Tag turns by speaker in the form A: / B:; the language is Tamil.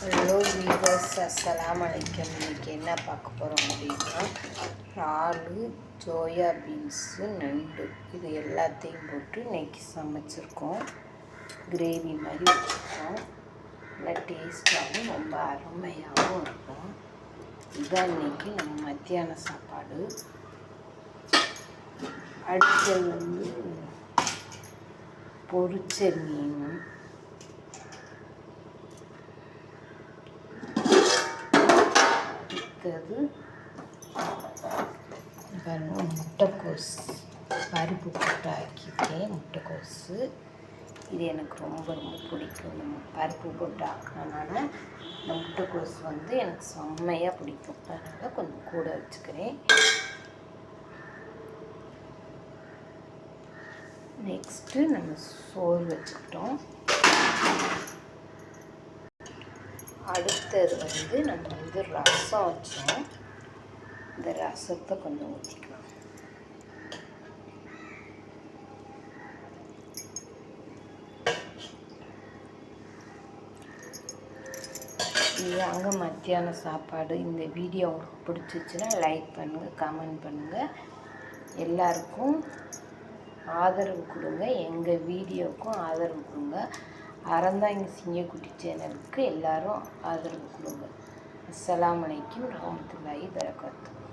A: ஹலோ வீவர்ஸ், அஸ்ஸலாமு அலைக்கும். இன்றைக்கி என்ன பார்க்க போகிறோம் அப்படின்னா, இறாலு, சோயா பீன்ஸு, நண்டு இது எல்லாத்தையும் போட்டு இன்றைக்கி சமைச்சிருக்கோம். கிரேவி மாதிரி வச்சுருக்கோம். நல்லா டேஸ்ட்டாகவும் ரொம்ப அருமையாகவும் இருக்கும். இதுதான் இன்றைக்கி நம்ம மத்தியான சாப்பாடு. அடுத்தது வந்து பொரிச்ச மீன், அடுத்தது பாருங்கள் முட்டைக்கோஸ், பருப்பு போட்டு ஆக்கியிருக்கேன். முட்டைக்கோஸு இது எனக்கு ரொம்ப ரொம்ப பிடிக்கும். நம்ம பருப்பு போட்டு ஆக்கினனால இந்த முட்டைக்கோஸ் வந்து எனக்கு செம்மையாக பிடிக்கும். அதனால் கொஞ்சம் கூட வச்சுக்கிறேன். நெக்ஸ்ட்டு நம்ம சோறு வச்சுக்கிட்டோம். அடுத்தது வந்து நம்ம வந்து ரசம் வச்சோம். இந்த ரசத்தை கொஞ்சம் ஊற்றிக்கலாம். இதுதாங்க மத்தியான சாப்பாடு. இந்த வீடியோ உங்களுக்கு பிடிச்சிச்சுன்னா லைக் பண்ணுங்கள், கமெண்ட் பண்ணுங்கள். எல்லாருக்கும் ஆதரவு கொடுங்க. எங்கள் வீடியோவுக்கும் ஆதரவு கொடுங்க. அறந்தாங்கி சிங்கக்குட்டி சேனலுக்கு எல்லோரும் ஆதரவு கொடுங்க. அஸ்ஸலாமு அலைக்கும் வரஹ்மத்துல்லாஹி வபரகாத்துஹு.